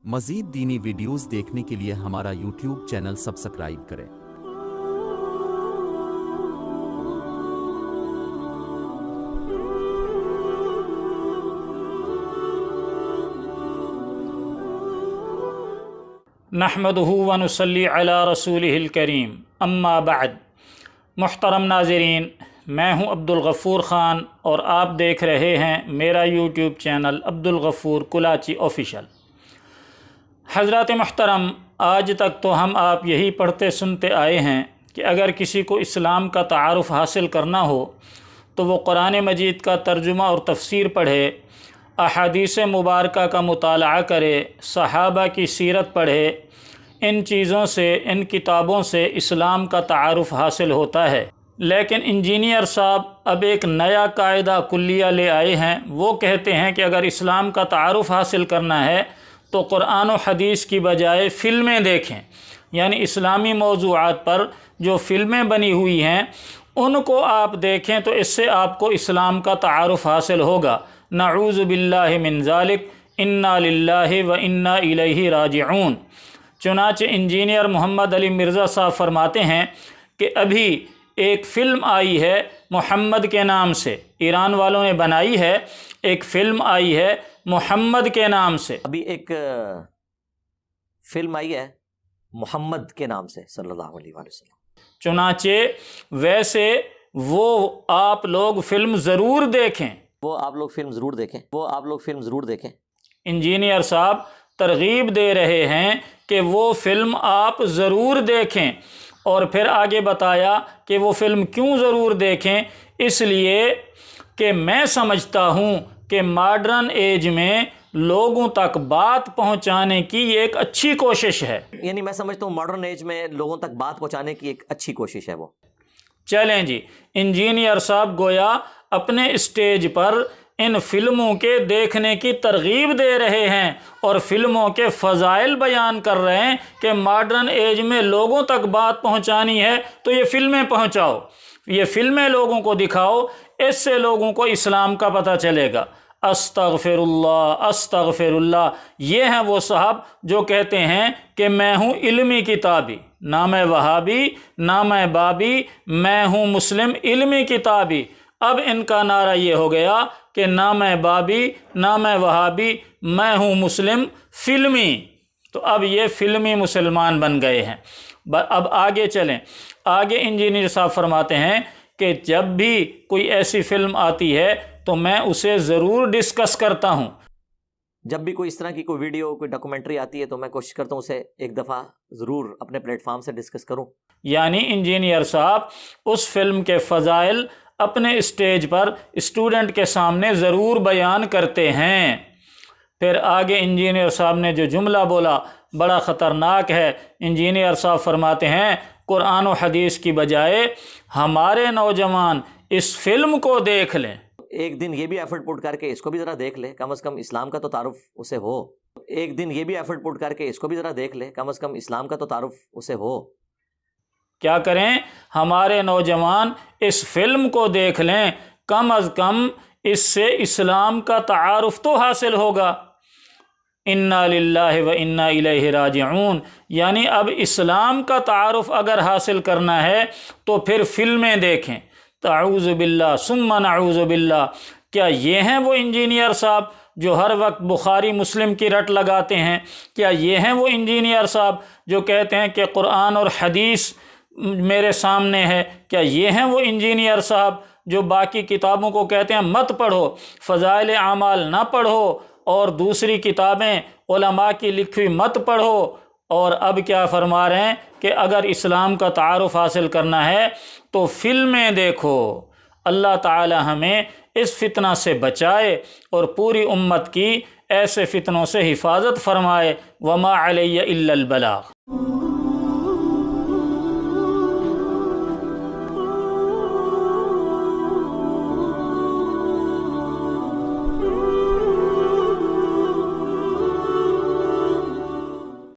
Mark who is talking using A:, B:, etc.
A: مزید دینی ویڈیوز دیکھنے کے لیے ہمارا یوٹیوب چینل سبسکرائب کریں۔
B: نحمدہ ونصلی علی رسولہ الکریم، اما بعد۔ محترم ناظرین، میں ہوں عبدالغفور خان اور آپ دیکھ رہے ہیں میرا YouTube channel Abdul Ghafoor Kalachi official. حضرات محترم، آج تک تو ہم آپ یہی پڑھتے سنتے آئے ہیں کہ اگر کسی کو اسلام کا تعارف حاصل کرنا ہو تو وہ قرآن مجید کا ترجمہ اور تفسیر پڑھے، احادیث مبارکہ کا مطالعہ کرے، صحابہ کی سیرت پڑھے۔ ان چیزوں سے، ان کتابوں سے اسلام کا تعارف حاصل ہوتا ہے۔ لیکن انجینئر صاحب اب ایک نیا قاعدہ کلیہ لے آئے ہیں۔ وہ کہتے ہیں کہ اگر اسلام کا تعارف حاصل کرنا ہے تو قرآن و حدیث کی بجائے فلمیں دیکھیں، یعنی اسلامی موضوعات پر جو فلمیں بنی ہوئی ہیں ان کو آپ دیکھیں تو اس سے آپ کو اسلام کا تعارف حاصل ہوگا۔ نعوذ باللہ من ذالک، انا للہ و انا الیہ راجعون۔ چنانچہ انجینئر محمد علی مرزا صاحب فرماتے ہیں کہ ابھی ایک فلم آئی ہے محمد کے نام سے، ایران والوں نے بنائی ہے، ایک فلم آئی ہے محمد کے نام سے۔
C: ابھی ایک فلم آئی ہے محمد کے نام سے صلی اللہ علیہ وآلہ وسلم۔
B: چنانچہ ویسے وہ آپ لوگ فلم ضرور دیکھیں، انجینئر صاحب ترغیب دے رہے ہیں کہ وہ فلم آپ ضرور دیکھیں، اور پھر آگے بتایا کہ وہ فلم کیوں ضرور دیکھیں؟ اس لیے کہ میں سمجھتا ہوں کہ ماڈرن ایج میں لوگوں تک بات پہنچانے کی یہ ایک اچھی کوشش ہے۔
C: یعنی میں سمجھتا ہوں ماڈرن ایج میں لوگوں تک بات پہنچانے کی ایک اچھی کوشش ہے وہ۔
B: چلیں جی، انجینئر صاحب گویا اپنے اسٹیج پر ان فلموں کے دیکھنے کی ترغیب دے رہے ہیں اور فلموں کے فضائل بیان کر رہے ہیں کہ ماڈرن ایج میں لوگوں تک بات پہنچانی ہے تو یہ فلمیں پہنچاؤ، یہ فلمیں لوگوں کو دکھاؤ، اس سے لوگوں کو اسلام کا پتہ چلے گا۔ استغفر اللہ، استغفر اللہ۔ یہ ہیں وہ صاحب جو کہتے ہیں کہ میں ہوں علمی کتابی، نہ میں وہابی نہ میں بابی، میں ہوں مسلم علمی کتابی۔ اب ان کا نعرہ یہ ہو گیا کہ نہ میں بابی نہ میں وہابی، میں ہوں مسلم فلمی۔ تو اب یہ فلمی مسلمان بن گئے ہیں۔ اب آگے چلیں، آگے انجینئر صاحب فرماتے ہیں کہ جب بھی کوئی ایسی فلم آتی ہے تو میں اسے ضرور ڈسکس کرتا ہوں۔
C: جب بھی کوئی اس طرح کی کوئی ویڈیو، کوئی ڈاکومنٹری آتی ہے تو میں کوشش کرتا ہوں اسے ایک دفعہ ضرور اپنے پلیٹ فارم سے ڈسکس کروں۔
B: یعنی انجینئر صاحب اس فلم کے فضائل اپنے اسٹیج پر اسٹوڈنٹ کے سامنے ضرور بیان کرتے ہیں۔ پھر آگے انجینئر صاحب نے جو جملہ بولا بڑا خطرناک ہے۔ انجینئر صاحب فرماتے ہیں قرآن و حدیث کی بجائے ہمارے نوجوان اس فلم کو دیکھ لیں۔
C: ایک دن یہ بھی ایفرٹ پٹ کر کے اس کو بھی ذرا دیکھ لے، کم از کم اسلام کا تو تعارف اسے ہو۔ ایک دن یہ بھی ایفرٹ پٹ کر کے اس کو بھی ذرا دیکھ لے، کم از کم اسلام کا تو تعارف اسے ہو۔
B: کیا کریں؟ ہمارے نوجوان اس فلم کو دیکھ لیں، کم از کم اس سے اسلام کا تعارف تو حاصل ہوگا۔ انا للہ و انا الیہ راجعون، یعنی اب اسلام کا تعارف اگر حاصل کرنا ہے تو پھر فلمیں دیکھیں۔ اعوذ باللہ ثم نعوذ باللہ۔ کیا یہ ہیں وہ انجینئر صاحب جو ہر وقت بخاری مسلم کی رٹ لگاتے ہیں؟ کیا یہ ہیں وہ انجینئر صاحب جو کہتے ہیں کہ قرآن اور حدیث میرے سامنے ہے؟ کیا یہ ہیں وہ انجینئر صاحب جو باقی کتابوں کو کہتے ہیں مت پڑھو، فضائل اعمال نہ پڑھو اور دوسری کتابیں علماء کی لکھی مت پڑھو؟ اور اب کیا فرما رہے ہیں کہ اگر اسلام کا تعارف حاصل کرنا ہے تو فلمیں دیکھو۔ اللہ تعالی ہمیں اس فتنہ سے بچائے اور پوری امت کی ایسے فتنوں سے حفاظت فرمائے۔ وما علیہ الا البلاغ۔